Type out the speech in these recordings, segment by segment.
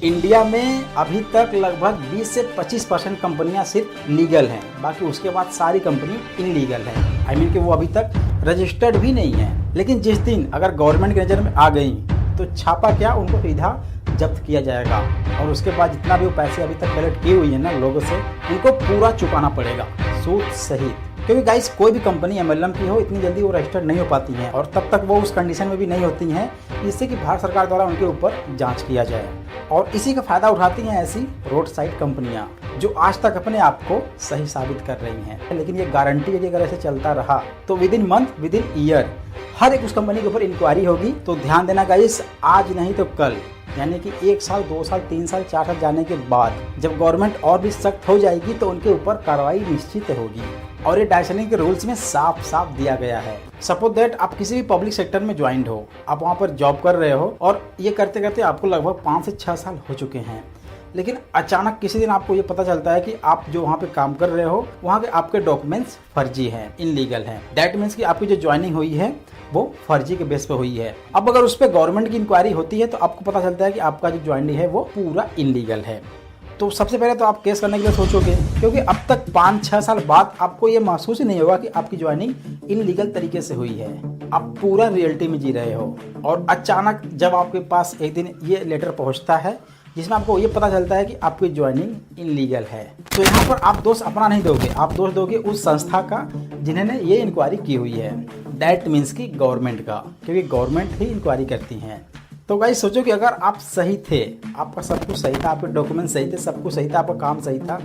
India में अभी तक लगभग 20 से 25% कंपनियां सिर्फ लीगल हैं, बाकी उसके बाद सारी कंपनी इनलीगल है। आई मीन कि वो अभी तक रजिस्टर्ड भी नहीं है। लेकिन जिस दिन अगर गवर्नमेंट की नज़र में आ गई तो छापा क्या, उनको सीधा जब्त किया जाएगा और उसके बाद जितना भी वो पैसे अभी तक कलेक्ट की हुई है ना लोगों से, उनको पूरा चुकाना पड़ेगा, सूद सहित। क्योंकि गाइस कोई भी कंपनी एमएलएम की हो इतनी जल्दी वो रजिस्टर्ड नहीं हो पाती है और तब तक वो उस कंडीशन में भी नहीं होती हैं जिससे कि भारत सरकार द्वारा उनके ऊपर जांच किया जाए। और इसी का फायदा उठाती हैं ऐसी रोड साइड कंपनियां जो आज तक अपने आप को सही साबित कर रही हैं। लेकिन ये गारंटी है कि अगर ऐसे चलता रहा तो within month, within year हर एक उस कंपनी के ऊपर इंक्वायरी होगी। तो ध्यान देना गाइस, आज नहीं तो कल, यानी कि 1 साल, 2 साल, 3 साल, 4 साल जाने के बाद जब गवर्नमेंट और भी सख्त हो जाएगी तो उनके ऊपर कार्रवाई निश्चित होगी। और ये डाइसलिंग के रूल्स में साफ साफ दिया गया है। सपोज दैट आप किसी भी पब्लिक सेक्टर में ज्वाइंट हो, आप वहाँ पर जॉब कर रहे हो और ये करते करते आपको लगभग 5 से 6 साल हो चुके हैं। लेकिन अचानक किसी दिन आपको ये पता चलता है कि आप जो वहाँ पे काम कर रहे हो वहाँ के आपके डॉक्यूमेंट्स फर्जी हैं, इनलीगल हैं। दैट मीन्स कि आपकी जो ज्वाइनिंग हुई है वो फर्जी के बेस पे हुई है। अब अगर उस पर गवर्नमेंट की इंक्वायरी होती है तो आपको पता चलता है कि आपका जो ज्वाइनिंग है वो पूरा इनलीगल है। तो सबसे पहले तो आप केस करने के लिए सोचोगे, क्योंकि अब तक 5-6 साल बाद आपको ये महसूस ही नहीं होगा कि आपकी ज्वाइनिंग इनलीगल तरीके से हुई है। आप पूरा रियलिटी में जी रहे हो और अचानक जब आपके पास एक दिन ये लेटर पहुंचता है जिसमें आपको ये पता चलता है कि आपकी ज्वाइनिंग इनलीगल है, तो यहाँ पर आप दोष अपना नहीं दोगे, आप दोष दोगे उस संस्था का जिन्होंने ये इंक्वायरी की हुई है। दैट मीन्स कि गवर्नमेंट का, क्योंकि गवर्नमेंट ही इंक्वायरी करती हैं। तो गाइस सोचो कि अगर आप सही थे, आपका सब कुछ सही था, आपके डॉक्यूमेंट सही थे, सब कुछ सही था, आपका काम सही था,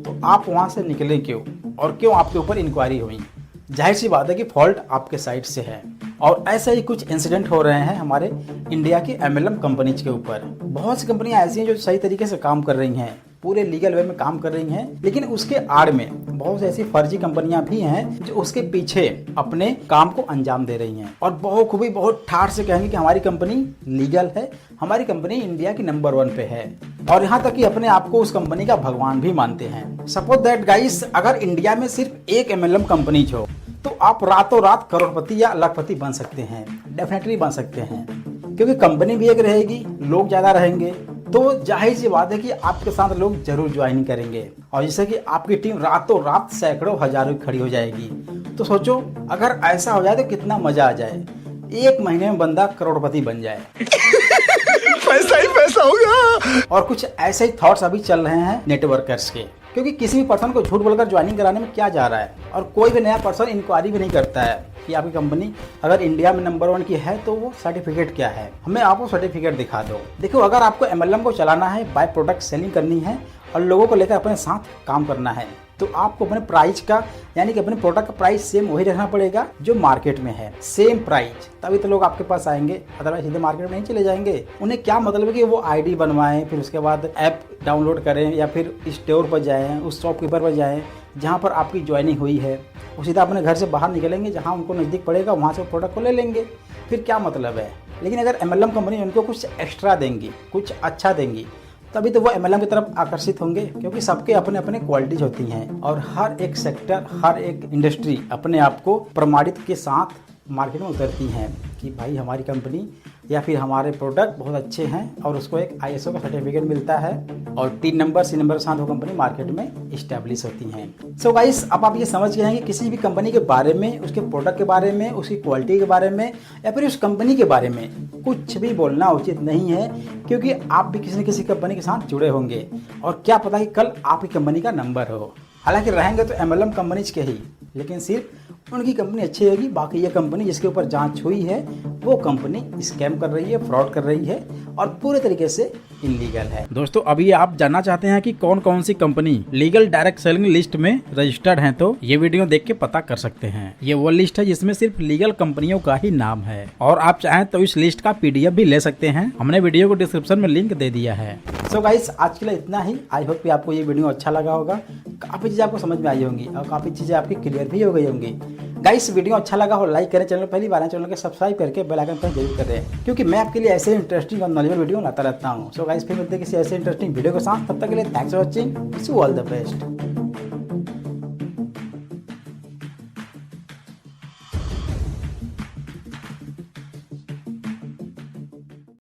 तो आप वहाँ से निकले क्यों और क्यों आपके ऊपर इंक्वायरी हुई? जाहिर सी बात है कि फॉल्ट आपके साइड से है। और ऐसे ही कुछ इंसिडेंट हो रहे हैं हमारे इंडिया की एमएलएम कंपनीज के ऊपर। बहुत सी कंपनियां ऐसी हैं जो सही तरीके से काम कर रही हैं, पूरे लीगल वे में काम कर रही हैं, लेकिन उसके आड़ में बहुत सी ऐसी फर्जी कंपनियां भी हैं जो उसके पीछे अपने काम को अंजाम दे रही हैं और बखूबी बहुत ठाठ से कहेंगे कि हमारी कंपनी लीगल है, हमारी कंपनी इंडिया की नंबर 1 पे है और यहाँ तक कि अपने आप को उस कंपनी का भगवान भी मानते हैं। सपोज दैट गाइस, अगर इंडिया में सिर्फ एक एमएलएम कंपनी हो तो आप रातों रात करोड़पति या लाखपति बन सकते हैं, डेफिनेटली बन सकते हैं, क्योंकि कंपनी भी एक रहेगी, लोग ज्यादा रहेंगे, तो जाहिर सी बात है कि आपके साथ लोग जरूर ज्वाइन करेंगे और जिससे कि आपकी टीम रातों रात सैकड़ों हजारों खड़ी हो जाएगी। तो सोचो अगर ऐसा हो जाए तो कितना मजा आ जाए, 1 महीने में बंदा करोड़पति बन जाए। पैसा ही पैसा होगा। और कुछ ऐसे ही थॉट्स अभी चल रहे हैं नेटवर्कर्स के, क्योंकि किसी भी पर्सन को झूठ बोलकर ज्वाइनिंग कराने में क्या जा रहा है और कोई भी नया पर्सन इंक्वायरी भी नहीं करता है कि आपकी कंपनी अगर इंडिया में नंबर 1 की है तो वो सर्टिफिकेट क्या है, हमें आपको सर्टिफिकेट दिखा दो। देखो, अगर आपको एमएलएम को चलाना है, बाय प्रोडक्ट सेलिंग करनी है और लोगों को लेकर अपने साथ काम करना है, तो आपको अपने प्राइस का, यानी कि अपने प्रोडक्ट का प्राइस सेम वही रखना पड़ेगा जो मार्केट में है, सेम प्राइस, तभी तो लोग आपके पास आएंगे, अदरवाइज सीधे मार्केट में नहीं चले जाएंगे। उन्हें क्या मतलब है कि वो आईडी बनवाएं, फिर उसके बाद ऐप डाउनलोड करें या फिर स्टोर पर जाएं, उस शॉपकीपर पर जाएं जहां पर आपकी ज्वाइनिंग हुई है, वो सीधा अपने घर से बाहर निकलेंगे, जहां उनको नज़दीक पड़ेगा वहां से प्रोडक्ट को ले लेंगे। फिर क्या मतलब है? लेकिन अगर एमएलएम कंपनी उनको कुछ एक्स्ट्रा देंगी, कुछ अच्छा देंगी, तभी तो वो एमएलएम की तरफ आकर्षित होंगे, क्योंकि सबके अपने अपने क्वालिटीज होती हैं और हर एक सेक्टर, हर एक इंडस्ट्री अपने आप को प्रमाणित के साथ मार्केट में उतरती हैं कि भाई हमारी कंपनी या फिर हमारे प्रोडक्ट बहुत अच्छे हैं और उसको एक आईएसओ का सर्टिफिकेट मिलता है और 3 नंबर, C नंबर के साथ वो कंपनी मार्केट में इस्टेब्लिश होती हैं। सो गाइस, अब आप ये समझ गए हैं कि किसी भी कंपनी के बारे में, उसके प्रोडक्ट के बारे में, उसकी क्वालिटी के बारे में या फिर उस कंपनी के बारे में कुछ भी बोलना उचित नहीं है, क्योंकि आप भी किसी न किसी कंपनी के साथ जुड़े होंगे और क्या पता कि कल आपकी कंपनी का नंबर हो। हालांकि रहेंगे तो एमएलएम कंपनीज के ही, लेकिन सिर्फ उनकी कंपनी अच्छी होगी, बाकी ये कंपनी जिसके ऊपर जांच हुई है वो कंपनी स्कैम कर रही है, फ्रॉड कर रही है और पूरे तरीके से इनलीगल है। दोस्तों, अभी आप जानना चाहते हैं कि कौन कौन सी company legal direct selling list में रजिस्टर्ड हैं, तो ये वीडियो देख के पता कर सकते हैं। ये वो लिस्ट है जिसमें सिर्फ लीगल कंपनियों का ही नाम है और आप चाहें तो इस लिस्ट का PDF भी ले सकते हैं, हमने वीडियो को डिस्क्रिप्शन में लिंक दे दिया है। सो गाइस, आज के लिए इतना ही। आई होप कि आपको ये वीडियो अच्छा लगा होगा, काफी चीजें आपको समझ में आई होंगी और काफी चीजें आपकी क्लियर भी हो गई होंगी। गाइस, वीडियो अच्छा लगा हो लाइक करें, चैनल पहली बार है चैनल को सब्सक्राइब करके बेल आइकन पर जरूर करें, क्योंकि मैं आपके लिए ऐसे इंटरेस्टिंग और नॉलेजेबल वीडियो लाता रहता हूँ। सो गाइस, फिर मिलते हैं किसी ऐसे इंटरेस्टिंग वीडियो के साथ, तब तक के लिए thanks for watching, wish you all the best.